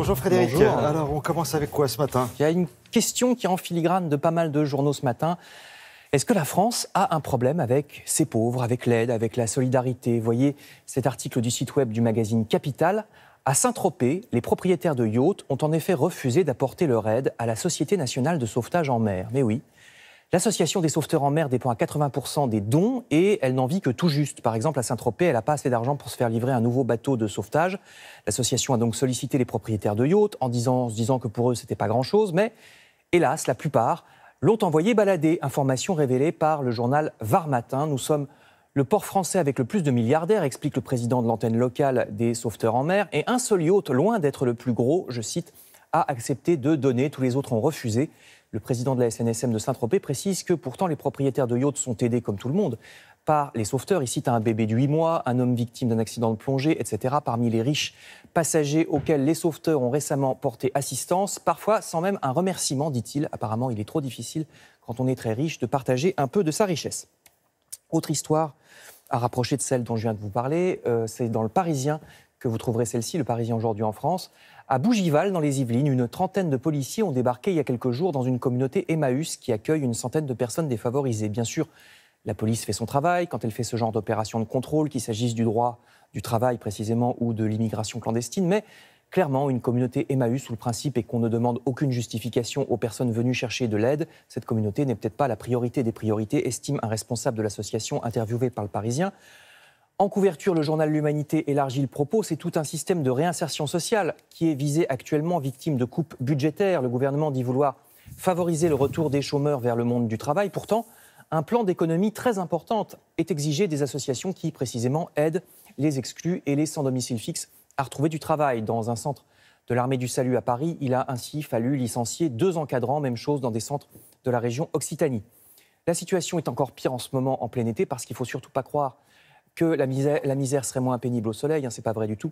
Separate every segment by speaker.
Speaker 1: Bonjour Frédéric.
Speaker 2: Bonjour.
Speaker 1: Alors on commence avec quoi ce matin?
Speaker 2: Il y a une question qui est en filigrane de pas mal de journaux ce matin. Est-ce que la France a un problème avec ses pauvres, avec l'aide, avec la solidarité? Voyez cet article du site web du magazine Capital. À Saint-Tropez, les propriétaires de yachts ont en effet refusé d'apporter leur aide à la Société nationale de sauvetage en mer. Mais oui, l'association des sauveteurs en mer dépend à 80% des dons et elle n'en vit que tout juste. Par exemple, à Saint-Tropez, elle n'a pas assez d'argent pour se faire livrer un nouveau bateau de sauvetage. L'association a donc sollicité les propriétaires de yachts en se disant que pour eux, c'était pas grand-chose. Mais hélas, la plupart l'ont envoyé balader. Information révélée par le journal Var Matin. Nous sommes le port français avec le plus de milliardaires, explique le président de l'antenne locale des sauveteurs en mer. Et un seul yacht, loin d'être le plus gros, je cite, a accepté de donner. Tous les autres ont refusé. Le président de la SNSM de Saint-Tropez précise que pourtant les propriétaires de yachts sont aidés comme tout le monde par les sauveteurs. Il cite un bébé de 8 mois, un homme victime d'un accident de plongée, etc. Parmi les riches passagers auxquels les sauveteurs ont récemment porté assistance, parfois sans même un remerciement, dit-il. Apparemment, il est trop difficile, quand on est très riche, de partager un peu de sa richesse. Autre histoire à rapprocher de celle dont je viens de vous parler, c'est dans Le Parisien que vous trouverez celle-ci, Le Parisien aujourd'hui en France. À Bougival, dans les Yvelines, une trentaine de policiers ont débarqué il y a quelques jours dans une communauté Emmaüs qui accueille une centaine de personnes défavorisées. Bien sûr, la police fait son travail quand elle fait ce genre d'opération de contrôle, qu'il s'agisse du droit du travail précisément ou de l'immigration clandestine, mais clairement, une communauté Emmaüs où le principe est qu'on ne demande aucune justification aux personnes venues chercher de l'aide. Cette communauté n'est peut-être pas la priorité des priorités, estime un responsable de l'association interviewé par Le Parisien. En couverture, le journal L'Humanité élargit le propos. C'est tout un système de réinsertion sociale qui est visé actuellement, victime de coupes budgétaires. Le gouvernement dit vouloir favoriser le retour des chômeurs vers le monde du travail. Pourtant, un plan d'économie très important est exigé des associations qui, précisément, aident les exclus et les sans domicile fixe à retrouver du travail. Dans un centre de l'Armée du Salut à Paris, il a ainsi fallu licencier 2 encadrants, même chose dans des centres de la région Occitanie. La situation est encore pire en ce moment en plein été parce qu'il ne faut surtout pas croire que la misère serait moins pénible au soleil, c'est pas vrai du tout.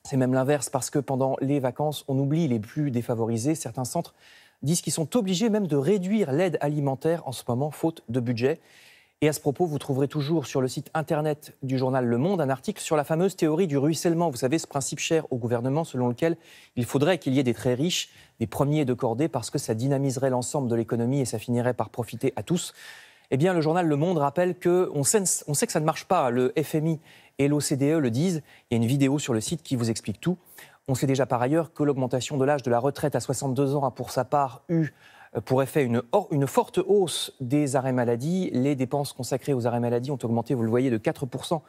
Speaker 2: C'est même l'inverse, parce que pendant les vacances, on oublie les plus défavorisés. Certains centres disent qu'ils sont obligés même de réduire l'aide alimentaire en ce moment, faute de budget. Et à ce propos, vous trouverez toujours sur le site internet du journal Le Monde un article sur la fameuse théorie du ruissellement. Vous savez, ce principe cher au gouvernement selon lequel il faudrait qu'il y ait des très riches, des premiers de cordée, parce que ça dynamiserait l'ensemble de l'économie et ça finirait par profiter à tous. Eh bien, le journal Le Monde rappelle qu'on sait que ça ne marche pas. Le FMI et l'OCDE le disent. Il y a une vidéo sur le site qui vous explique tout. On sait déjà par ailleurs que l'augmentation de l'âge de la retraite à 62 ans a pour sa part eu pour effet une forte hausse des arrêts maladie. Les dépenses consacrées aux arrêts maladie ont augmenté, vous le voyez, de 4%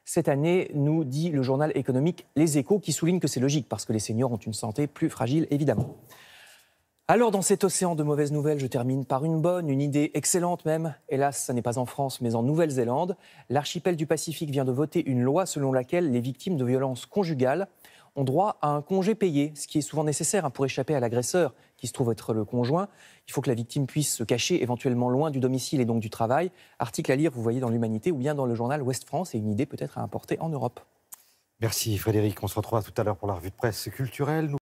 Speaker 2: cette année, nous dit le journal économique Les Échos, qui souligne que c'est logique parce que les seniors ont une santé plus fragile, évidemment. Alors, dans cet océan de mauvaises nouvelles, je termine par une bonne, une idée excellente même. Hélas, ça n'est pas en France, mais en Nouvelle-Zélande. L'archipel du Pacifique vient de voter une loi selon laquelle les victimes de violences conjugales ont droit à un congé payé, ce qui est souvent nécessaire pour échapper à l'agresseur, qui se trouve être le conjoint. Il faut que la victime puisse se cacher éventuellement loin du domicile et donc du travail. Article à lire, vous voyez, dans l'Humanité ou bien dans le journal Ouest France, et une idée peut-être à importer en Europe.
Speaker 1: Merci Frédéric, on se retrouvera tout à l'heure pour la revue de presse culturelle.